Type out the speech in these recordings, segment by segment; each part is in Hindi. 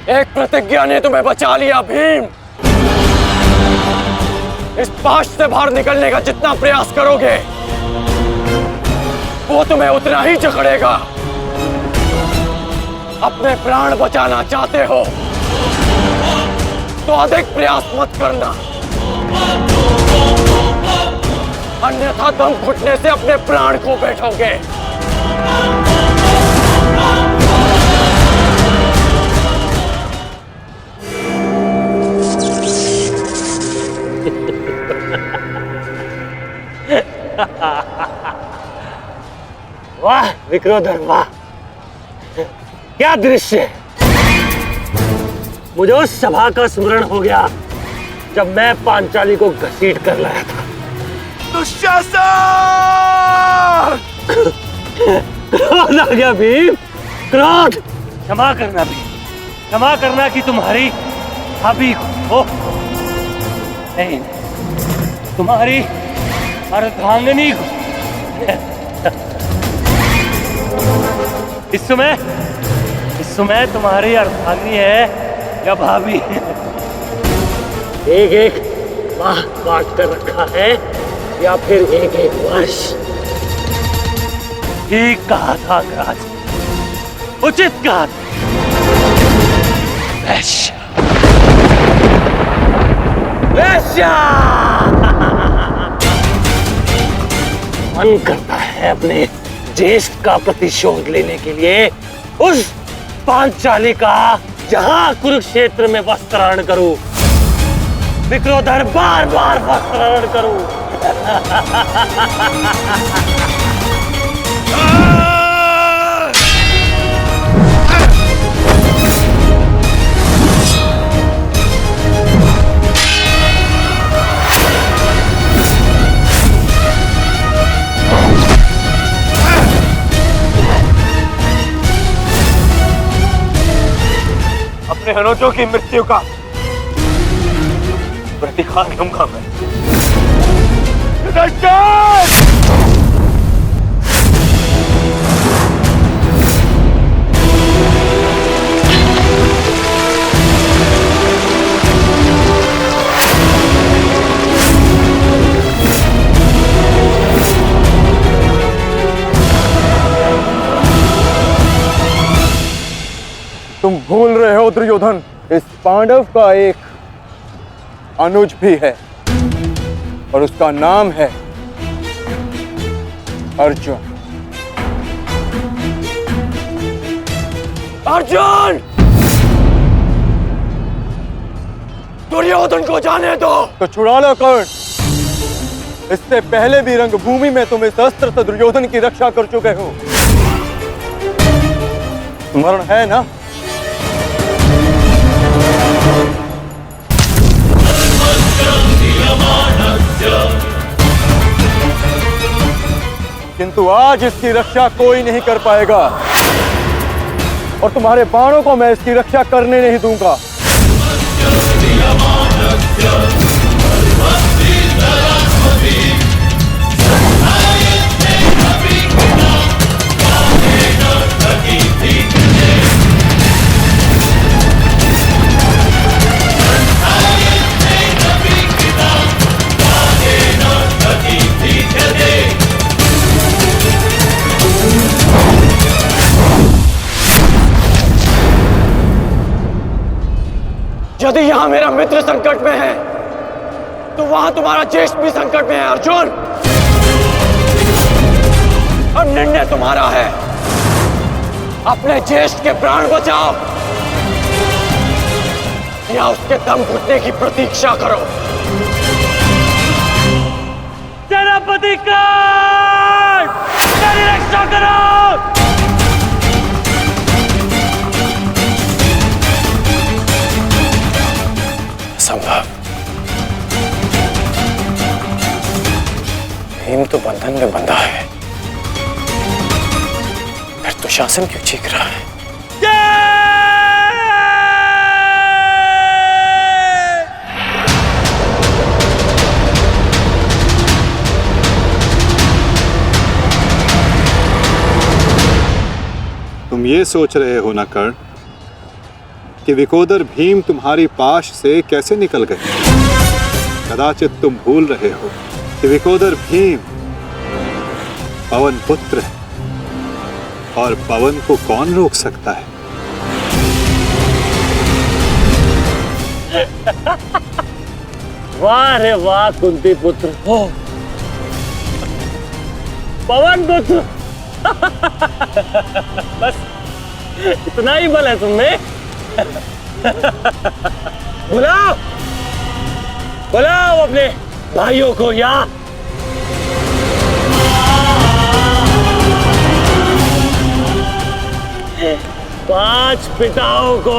एक प्रतिज्ञा ने तुम्हें बचा लिया भीम। इस पाश से बाहर निकलने का जितना प्रयास करोगे वो तुम्हें उतना ही जकड़ेगा। अपने प्राण बचाना चाहते हो तो अधिक प्रयास मत करना, अन्यथा दम घुटने से अपने प्राण खो बैठोगे। वाह विक्रोधर वाह, क्या दृश्य है। मुझे उस सभा का स्मरण हो गया जब मैं पांचाली को घसीट कर लाया था। दुशासन! क्रोध आ गया भीम, क्रोध। क्षमा करना भीम, क्षमा करना कि तुम्हारी भाभी को नहीं, तुम्हारी अर्धांगिनी को। इस समय तुम्हारी अर्धांगिनी है या भाभी? एक एक माह बांट कर रखा है या फिर एक एक वर्ष? ठीक कहा था राज, उचित कहा था। वैश्य वैश्य मन करता है अपने ज्येष्ठ का प्रतिशोध लेने के लिए उस पांचाली का जहां कुरुक्षेत्र में वस्त्राहरण करूं, विक्रोधर बार बार वस्त्राहरण करूं। अपने अनुजों की मृत्यु का प्रतिकार लूंगा मैं। तुम भूल रहे हो दुर्योधन, इस पांडव का एक अनुज भी है और उसका नाम है अर्जुन। अर्जुन! दुर्योधन को जाने दो। तो छुड़ा लो कर्ण। इससे पहले भी रंगभूमि में तुम इस अस्त्र से दुर्योधन की रक्षा कर चुके हो। स्मरण है ना? किंतु आज इसकी रक्षा कोई नहीं कर पाएगा और तुम्हारे बाणों को मैं इसकी रक्षा करने नहीं दूंगा। यदि यहां मेरा मित्र संकट में है तो वहां तुम्हारा ज्येष्ठ भी संकट में है अर्जुन। अब निर्णय तुम्हारा है, अपने ज्येष्ठ के प्राण बचाओ या उसके दम घुटने की प्रतीक्षा करो। सेनापति मेरी रक्षा करो। भीम तो बंधन में बंधा है, फिर दुशासन क्यों चीख रहा है? तुम ये सोच रहे हो ना कर्ण कि विकोदर भीम तुम्हारी पाश से कैसे निकल गए? कदाचित तुम भूल रहे हो कि विकोदर भीम पवन पुत्र है, और पवन को कौन रोक सकता है? वाह रे वाह कुंती पुत्र हो, पवन पुत्र। बस इतना ही बल है तुमने। बुलाओ बुलाओ अपने भाइयों को यहाँ। पांच पिताओं को।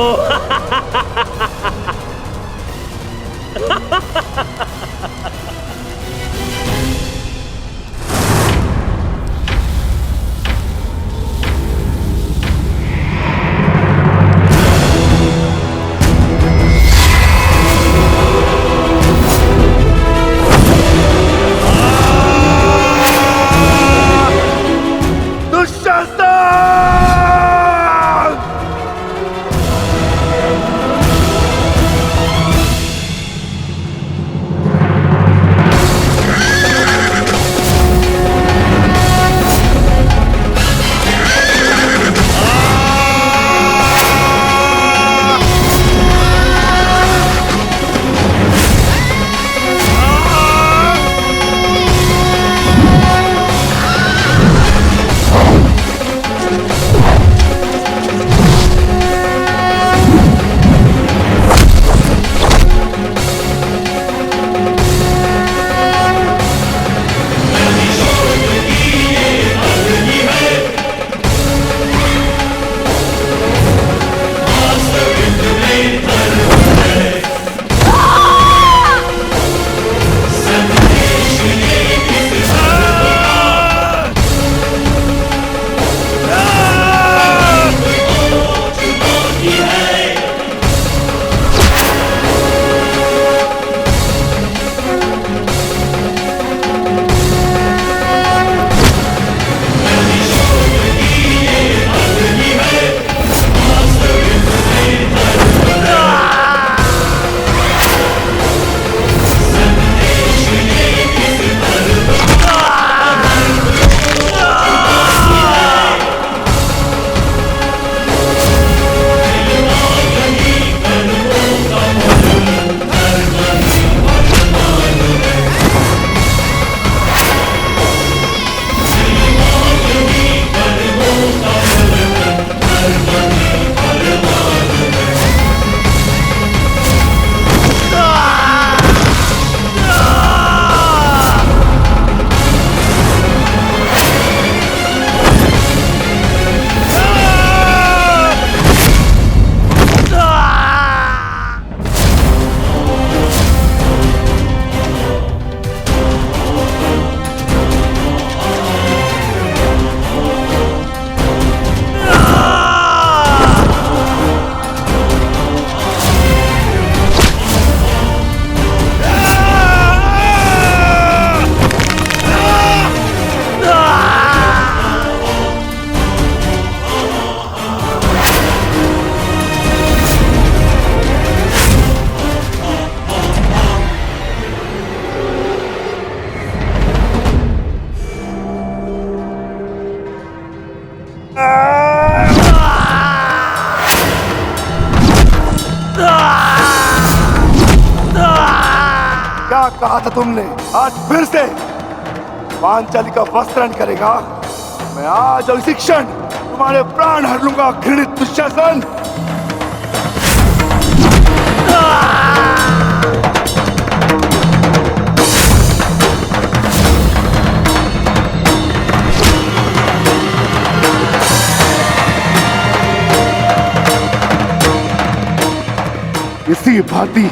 क्या कहा था तुमने? आज फिर से पांचाली का वस्त्रण करेगा? मैं आज और इसी क्षण तुम्हारे प्राण हर लूंगा, घृणित दुशासन। इसी भांति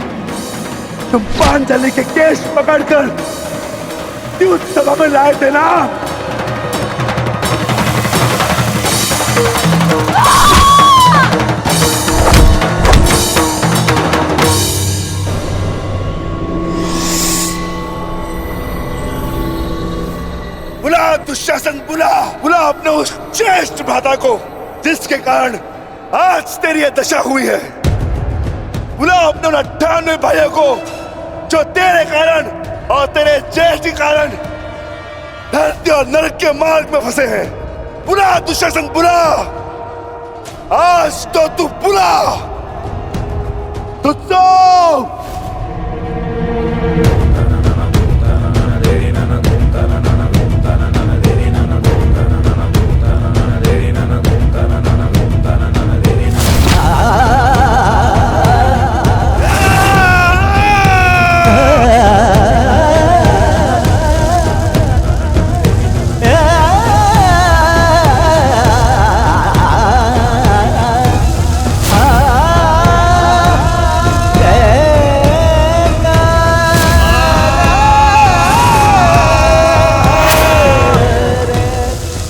तुम पांचाली के केश पकड़कर द्यूत सभा में लाए थे ना। बुला दुशासन, बुला बुला अपने उस ज्येष्ठ भ्राता को जिसके कारण आज तेरी यह दशा हुई है। बुला अपने 98 भाइयों को जो तेरे कारण और तेरे ज्येष्ठ के कारण धरती और नरक के मार्ग में फंसे हैं। बुला दुशासन, बुला, आज तो तू बुला तुझको।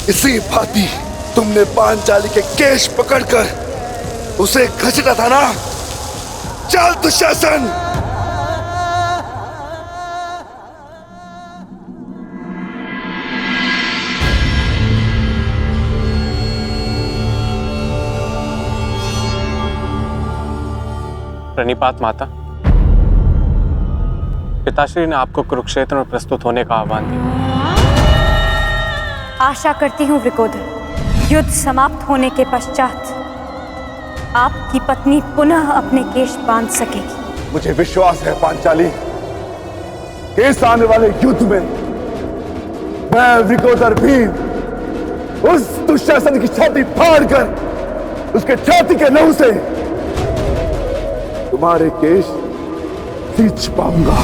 इसी भांति तुमने पांचाली के केश पकड़कर उसे घसीटा था ना। चल दुशासन। प्रणिपात माता, पिताश्री ने आपको कुरुक्षेत्र में प्रस्तुत होने का आह्वान दिया। आशा करती हूँ वृकोदर, युद्ध समाप्त होने के पश्चात आपकी पत्नी पुनः अपने केश बांध सकेगी। मुझे विश्वास है पांचाली, इस आने वाले युद्ध में मैं वृकोदर भीम उस दुशासन की छाती फाड़कर उसके छाती के लहू से तुम्हारे केश सींच पाऊंगा।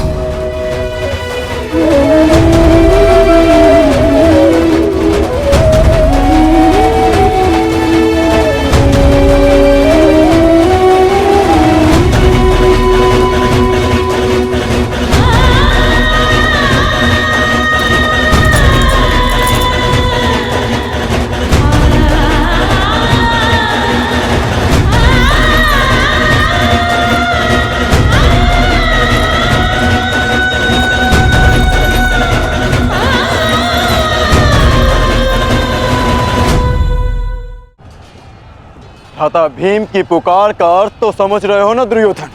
भ्राता भीम की पुकार का अर्थ तो समझ रहे हो ना दुर्योधन।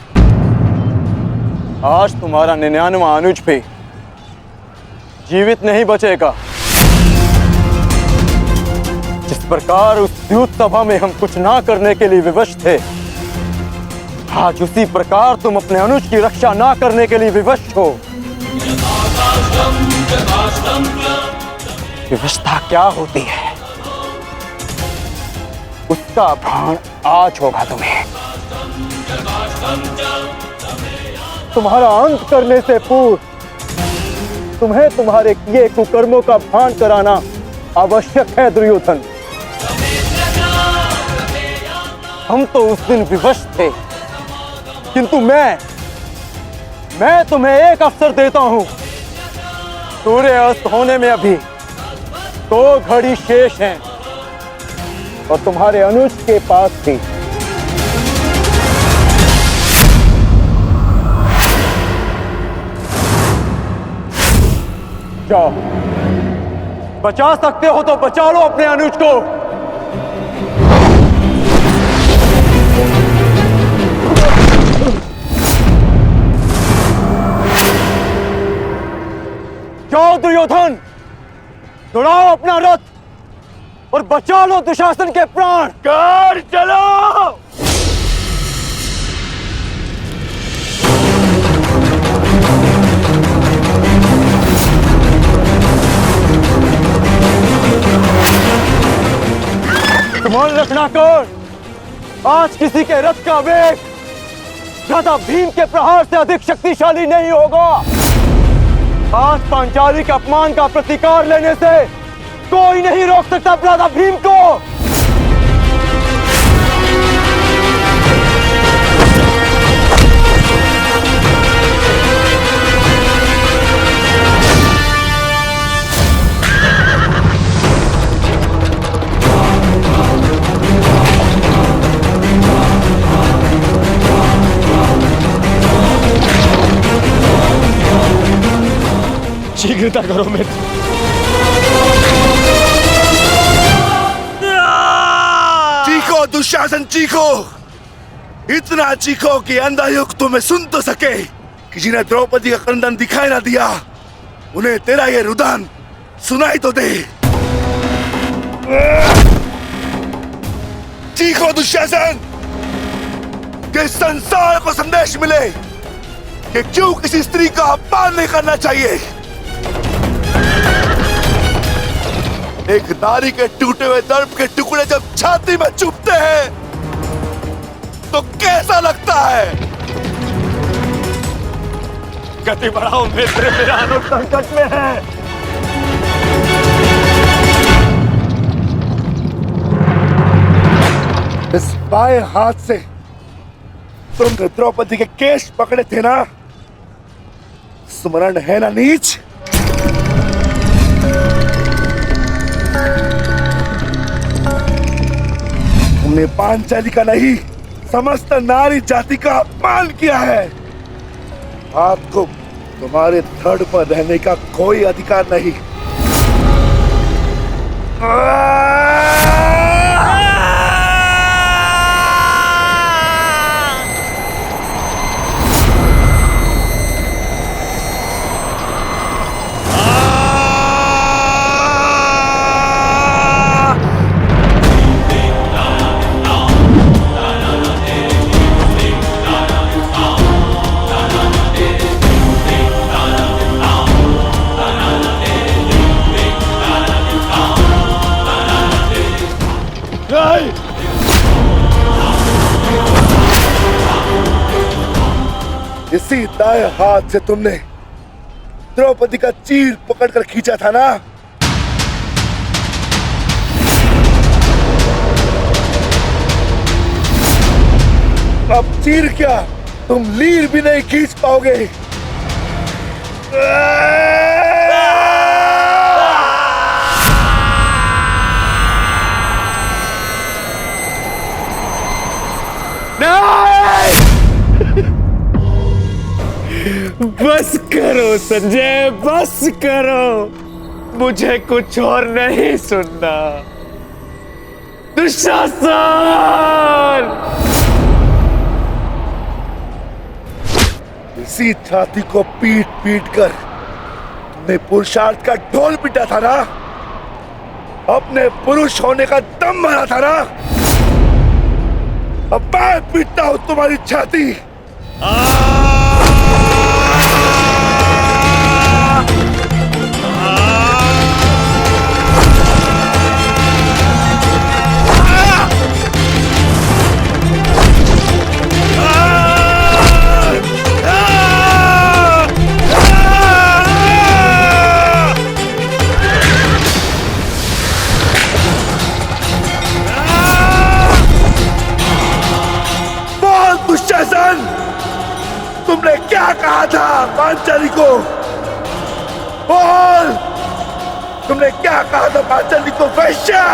आज तुम्हारा 99वां अनुज भी जीवित नहीं बचेगा। जिस प्रकार उस द्यूत सभा में हम कुछ ना करने के लिए विवश थे, आज उसी प्रकार तुम अपने अनुज की रक्षा ना करने के लिए विवश हो। विवशता क्या होती है उसका भान आज होगा तुम्हें। तुम्हारा अंत करने से पूर्व तुम्हें तुम्हारे किए कुकर्मों का भान कराना आवश्यक है दुर्योधन। हम तो उस दिन विवश थे, किंतु मैं तुम्हें एक अवसर देता हूं। सूर्य अस्त होने में अभी 2 घड़ी शेष हैं और तुम्हारे अनुज के पास थी। जाओ, बचा सकते हो तो बचा लो अपने अनुज को। जाओ दुर्योधन, दौड़ाओ अपना रथ और बचा लो दुशासन के प्राण। कर चलो। मान रखना कर, आज किसी के रथ का वेग भ्राता भीम के प्रहार से अधिक शक्तिशाली नहीं होगा। आज पांचाली के अपमान का प्रतिकार लेने से कोई नहीं रोक सकता भ्राता भीम को। शीघ्रता करो मित्र। चीखो दुशासन चीखो, इतना चीखो कि अंधा युग तुम्हें सुन तो सके, कि जिन्हें द्रौपदी का क्रंदन दिखाई ना दिया उन्हें तेरा ये रुदन सुनाई तो दे। चीखो दुशासन कि संसार को संदेश मिले कि क्यों किसी स्त्री का अपमान नहीं करना चाहिए। एक नारी के टूटे हुए दर्प के टुकड़े जब छाती में चुभते हैं तो कैसा लगता है। गति बढ़ाओ मित्र, मेरा अनुज संकट में है। इस बाएं हाथ से तुम द्रौपदी के केश पकड़े थे ना, स्मरण है ना नीच। तुमने पांचाली का नहीं समस्त नारी जाति का अपमान किया है। आपको तुम्हारे धड़ पर रहने का कोई अधिकार नहीं। इसी दाएं हाथ से तुमने द्रौपदी का चीर पकड़कर खींचा था ना। अब चीर क्या, तुम लीर भी नहीं खींच पाओगे। बस करो संजय, बस करो, मुझे कुछ और नहीं सुनना। दुशासन! इसी छाती को पीट पीट कर तुमने पुरुषार्थ का ढोल पीटा था ना, अपने पुरुष होने का दम भरा था ना। अब मैं पीटता हूं तुम्हारी छाती। तुमने क्या कहा था पांचाली को? बोल, तुमने क्या कहा था पांचाली को? वैश्या!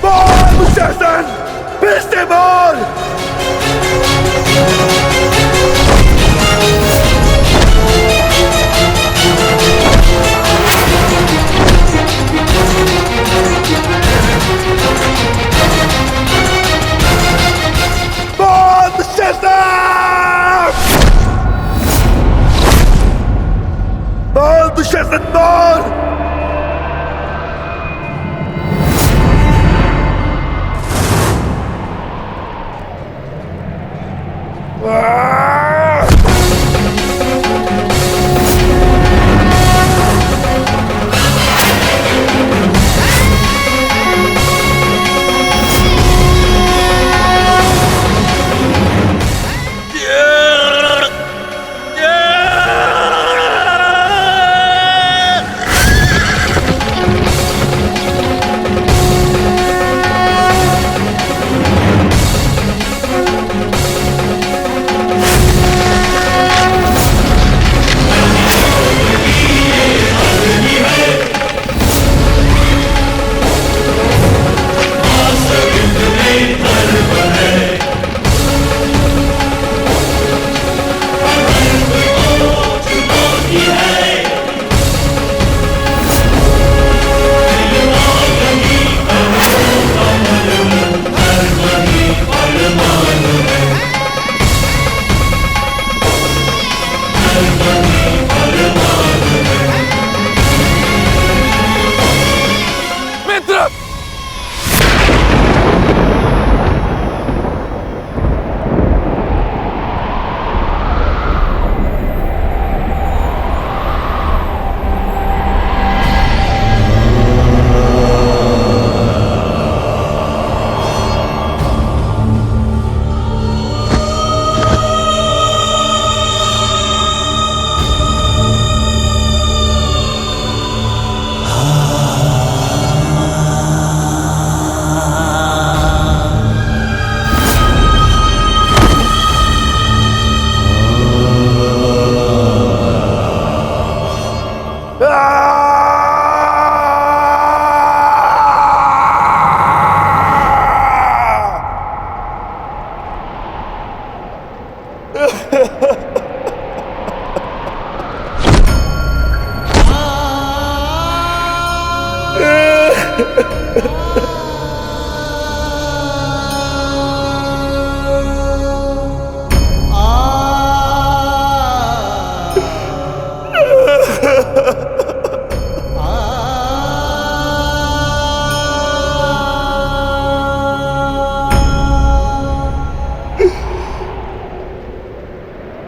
बोल दुशासन, फिर से बोल। बोल दुशासन, बोल।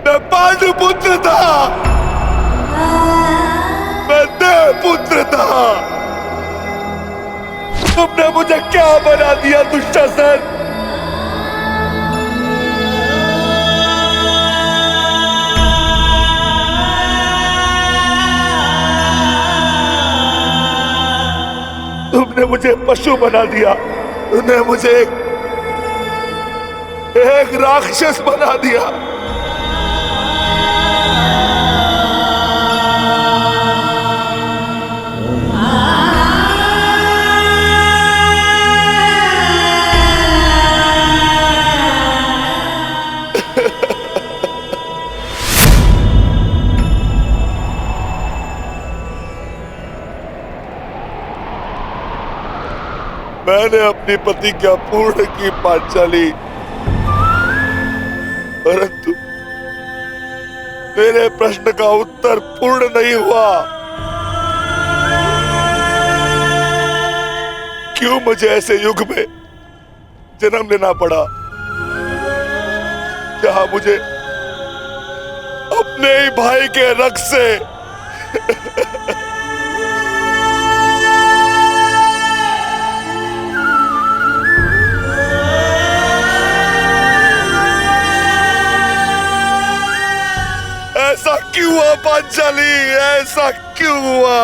मैं पांडुपुत्र था, मैं देवपुत्र था। तुमने मुझे क्या बना दिया दुशासन? तुमने मुझे पशु बना दिया, तुमने मुझे एक राक्षस बना दिया। मैंने अपनी प्रतिज्ञा पूर्ण की पांचाली, परंतु मेरे प्रश्न का उत्तर पूर्ण नहीं हुआ। क्यों मुझे ऐसे युग में जन्म लेना पड़ा जहां मुझे अपने ही भाई के रक्त से ऐसा क्यों हुआ पांचाली? ऐसा क्यों हुआ?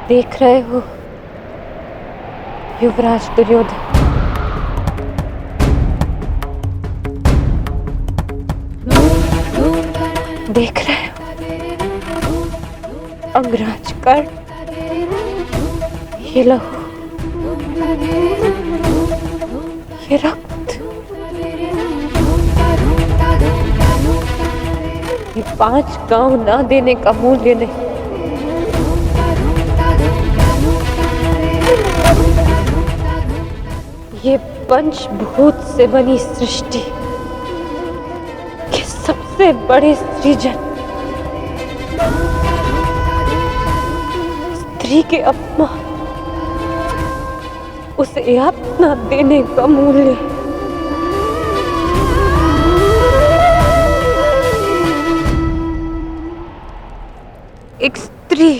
देख रहे हो युवराज दुर्योधन, देख रहे हो अंगराज कर्ण, ये लहू, ये रक्त, ये 5 गांव ना देने का मूल्य नहीं। ये पंचभूत से बनी सृष्टि के सबसे बड़े सृजन, स्त्री के अपमान, उसे यातना देने का मूल्य। एक स्त्री,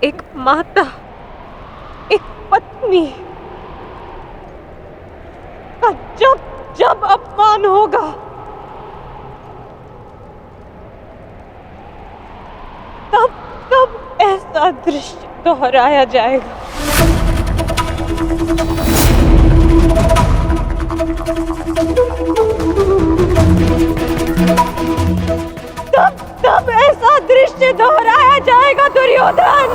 एक माता, एक पत्नी का जब जब अपमान होगा, तब तब ऐसा दृश्य दोहराया जाएगा। तब तब ऐसा दृश्य दोहराया जाएगा दुर्योधन।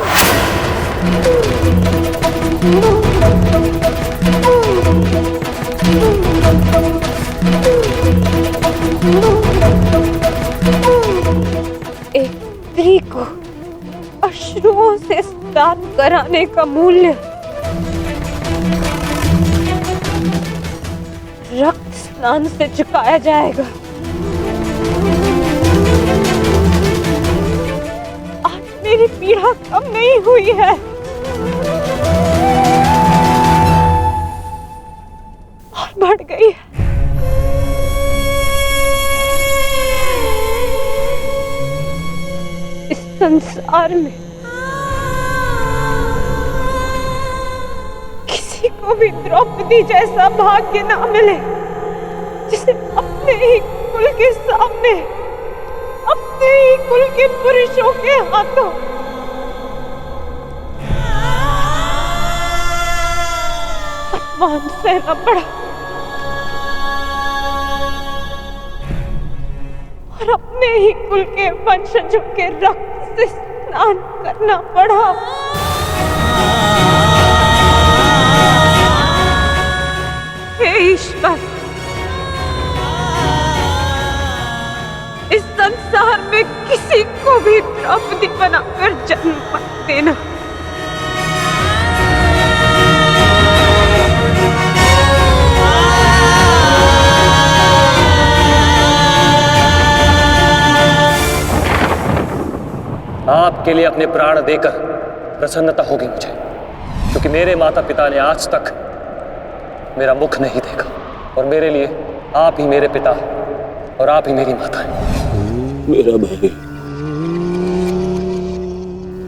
स्नान कराने का मूल्य रक्त स्नान से चुकाया जाएगा। आज मेरी पीड़ा कम नहीं हुई है और बढ़ गई है। इस संसार में किसी को भी द्रौपदी जैसा भाग्य ना मिले जिसे अपने ही कुल के सामने, अपने ही कुल के पुरुषों के हाथों अपमान सहना पड़ा और अपने ही कुल के वंशजों के रक्त से स्नान करना पड़ा। हे ईश्वर, इस संसार में किसी को भी द्रौपदी बनाकर जन्म मत देना। आपके लिए अपने प्राण देकर प्रसन्नता होगी मुझे, क्योंकि मेरे माता पिता ने आज तक मेरा मुख नहीं देखा और मेरे लिए आप ही मेरे पिता और आप ही मेरी माता हैं। मेरा भाई,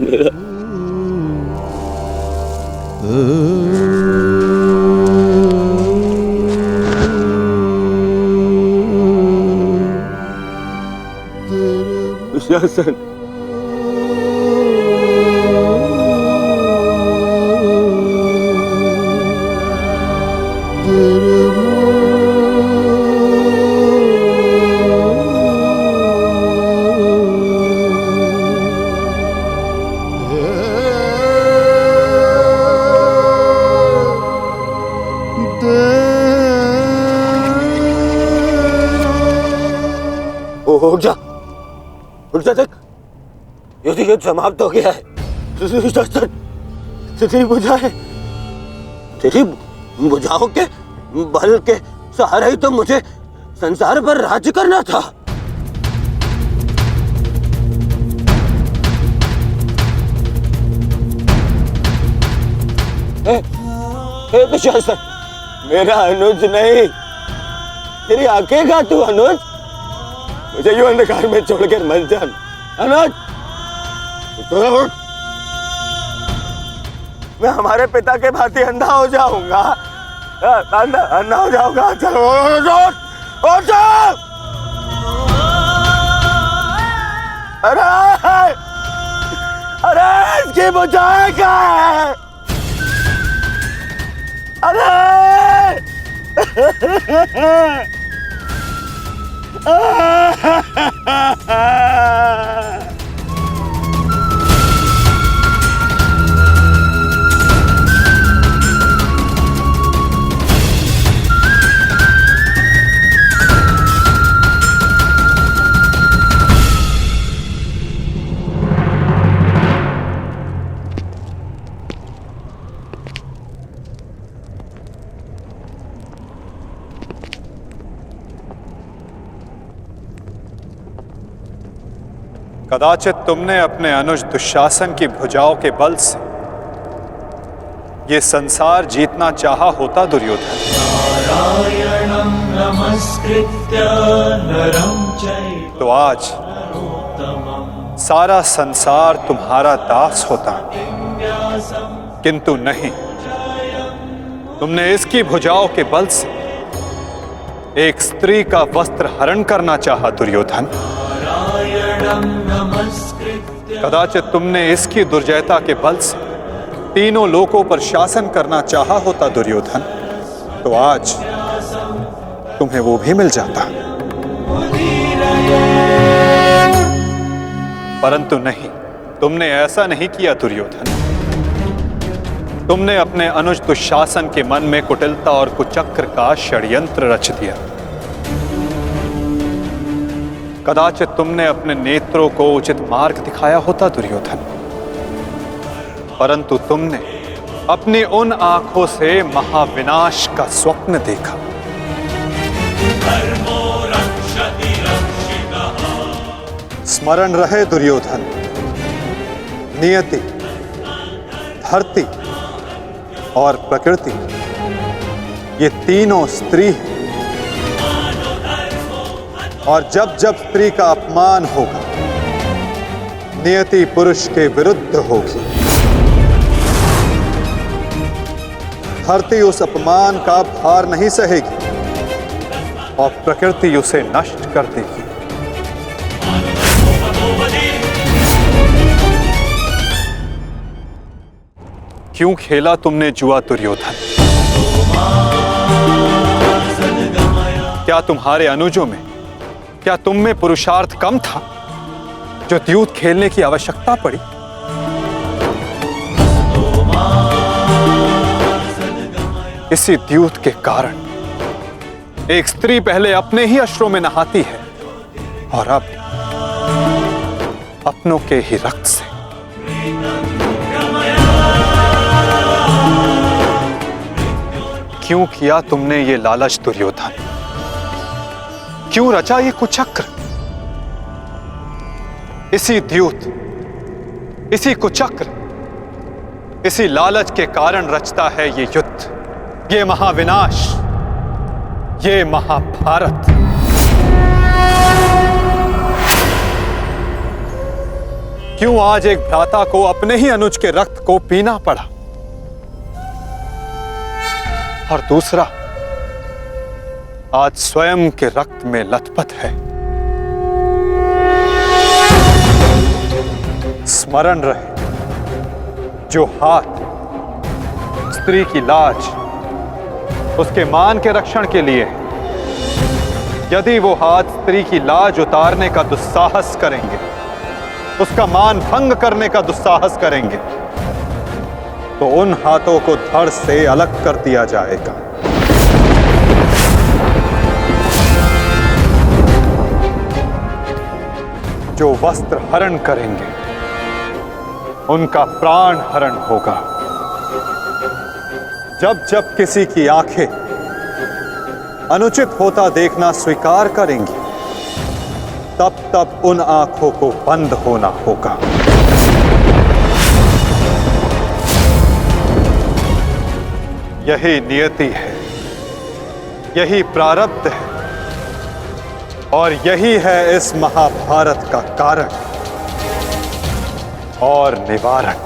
मेरा दुशासन, उठ जा देख, युद्ध समाप्त हो गया है। तेरी बुझाएं, तेरी बुझाओं के बल के सहारे ही तो मुझे संसार पर राज्य करना था। दुशासन, मेरा अनुज नहीं, तेरी आंखें का तू अनुज, मुझे यूं अंधकार में छोड़कर मत जा अनुज। मैं हमारे पिता के भांति अंधा हो जाऊंगा, अंधा हो जाऊंगा। चलो अरे अरे इसकी बुझाएं क्या है? अरे कदाचित तुमने अपने अनुज दुशासन की भुजाओं के बल से ये संसार जीतना चाहा होता दुर्योधन। तो आज सारा संसार तुम्हारा दास होता, किंतु नहीं, तुमने इसकी भुजाओं के बल से एक स्त्री का वस्त्र हरण करना चाहा दुर्योधन। कदाचित तुमने इसकी दुर्जयता के बल से तीनों लोकों पर शासन करना चाहा होता दुर्योधन, तो आज तुम्हें वो भी मिल जाता। परंतु नहीं, तुमने ऐसा नहीं किया दुर्योधन। तुमने अपने अनुज दुशासन के मन में कुटिलता और कुचक्र का षड्यंत्र रच दिया। कदाचित तुमने अपने नेत्रों को उचित मार्ग दिखाया होता दुर्योधन, परंतु तुमने अपनी उन आंखों से महाविनाश का स्वप्न देखा। स्मरण रहे दुर्योधन, नियति, धरती और प्रकृति ये तीनों स्त्री हैं, और जब जब स्त्री का अपमान होगा नियति पुरुष के विरुद्ध होगी। धरती उस अपमान का भार नहीं सहेगी और प्रकृति उसे नष्ट कर देगी। क्यों खेला तुमने जुआ दुर्योधन? क्या तुम्हारे अनुजों में, क्या तुम में पुरुषार्थ कम था जो द्यूत खेलने की आवश्यकता पड़ी? इसी द्यूत के कारण एक स्त्री पहले अपने ही अश्रों में नहाती है और अब अपनों के ही रक्त से। क्यों किया तुमने ये लालच दुर्योधन? क्यों रचा ये कुचक्र? इसी द्यूत, इसी कुचक्र, इसी लालच के कारण रचता है ये युद्ध, ये महाविनाश, ये महाभारत। क्यों आज एक भ्राता को अपने ही अनुज के रक्त को पीना पड़ा और दूसरा आज स्वयं के रक्त में लथपथ है? स्मरण रहे, जो हाथ स्त्री की लाज, उसके मान के रक्षण के लिए, यदि वो हाथ स्त्री की लाज उतारने का दुस्साहस करेंगे, उसका मान भंग करने का दुस्साहस करेंगे, तो उन हाथों को धड़ से अलग कर दिया जाएगा। जो वस्त्र हरण करेंगे उनका प्राण हरण होगा। जब जब किसी की आंखें अनुचित होता देखना स्वीकार करेंगी, तब तब उन आंखों को बंद होना होगा। यही नियति है, यही प्रारब्ध है और यही है इस महाभारत का कारण और निवारण।